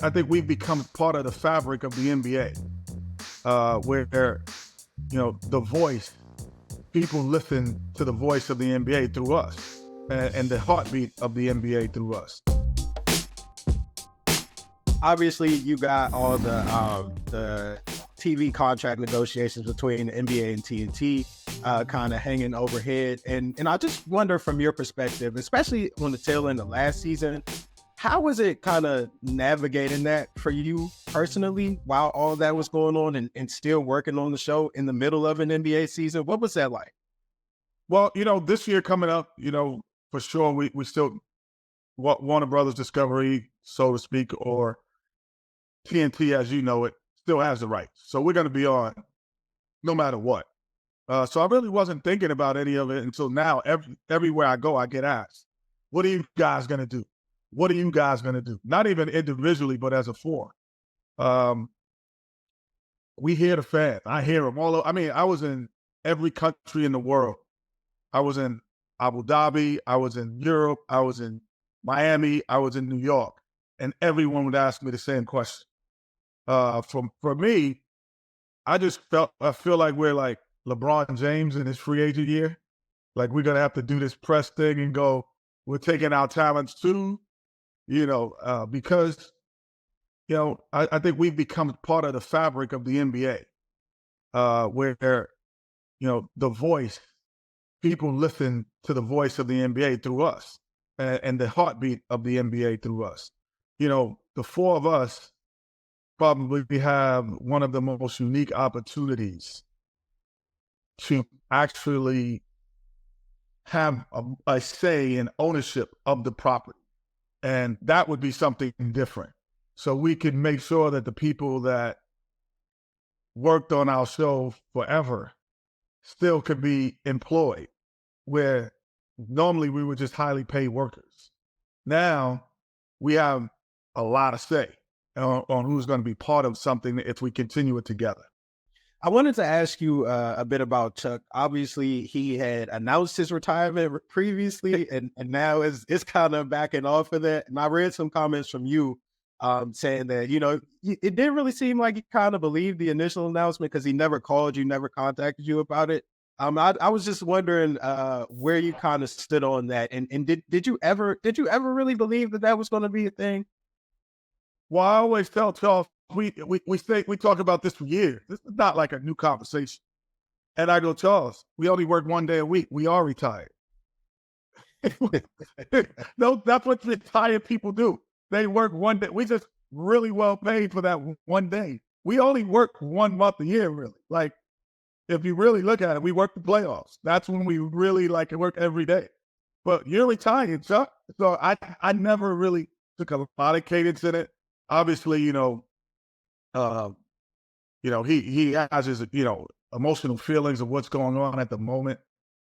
I think we've become part of the fabric of the NBA, where the voice, people listen to the voice of the NBA through us, and the heartbeat of the NBA through us. Obviously, you got all the TV contract negotiations between the NBA and TNT kind of hanging overhead, and I just wonder from your perspective, especially on the tail end of last season, how was it kind of navigating that for you personally while all that was going on and still working on the show in the middle of an NBA season? What was that like? Well, this year coming up, for sure, we still, Warner Brothers Discovery, so to speak, or TNT as you know it, still has the rights. So we're going to be on no matter what. So I really wasn't thinking about any of it until now. Everywhere I go, I get asked, what are you guys going to do? What are you guys going to do? Not even individually, but as a four. We hear the fans. I hear them all. I was in every country in the world. I was in Abu Dhabi. I was in Europe. I was in Miami. I was in New York. And everyone would ask me the same question. For me, I feel like we're like LeBron James in his free agent year. Like we're going to have to do this press thing and go, we're taking our talents too, because, I think we've become part of the fabric of the NBA, where, the voice, people listen to the voice of the NBA through us, and the heartbeat of the NBA through us. The four of us probably have one of the most unique opportunities to actually have a say in ownership of the property. And that would be something different. So we can make sure that the people that worked on our show forever still could be employed, where normally we were just highly paid workers. Now we have a lot of say on who's going to be part of something if we continue it together. I wanted to ask you a bit about Chuck. Obviously, he had announced his retirement previously, and now it's kind of backing off of that. And I read some comments from you saying that, it didn't really seem like he kind of believed the initial announcement because he never called you, never contacted you about it. I was just wondering where you kind of stood on that. And did you ever really believe that was going to be a thing? Well, I always tell Charles, we talk about this for years. This is not like a new conversation. And I go, Charles, we only work 1 day a week. We are retired. No, that's what retired people do. They work 1 day. We just really well paid for that 1 day. We only work 1 month a year, really. Like, if you really look at it, we work the playoffs. That's when we really work every day. But you're retired, Chuck. So I never really took a lot of cadence in it. Obviously, he has his, emotional feelings of what's going on at the moment.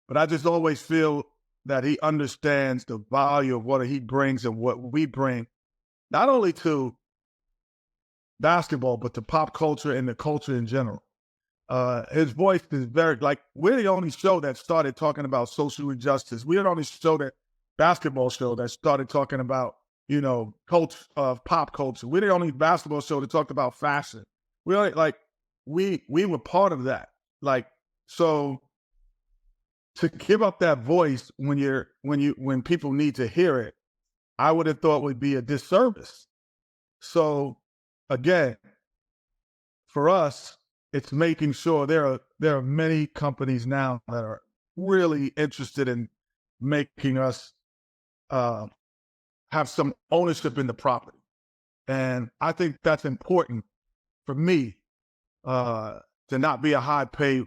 But I just always feel that he understands the value of what he brings and what we bring, not only to basketball, but to pop culture and the culture in general. His voice is we're the only show that started talking about social injustice. We're the only basketball show that started talking about, pop culture. We're the only basketball show that talked about fashion. We were part of that. So to give up that voice when people need to hear it, I would have thought would be a disservice. So again, for us, it's making sure there are many companies now that are really interested in making us have some ownership in the property. And I think that's important for me to not be a high paid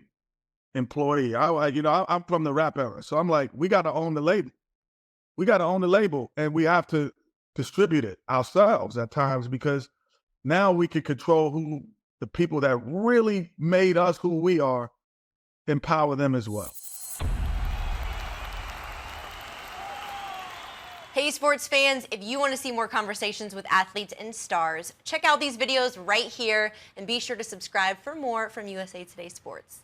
employee. I'm from the rap era. So I'm like, we got to own the label. We got to own the label, and we have to distribute it ourselves at times, because now we can control who the people that really made us who we are, empower them as well. Hey, sports fans, if you want to see more conversations with athletes and stars, check out these videos right here and be sure to subscribe for more from USA Today Sports.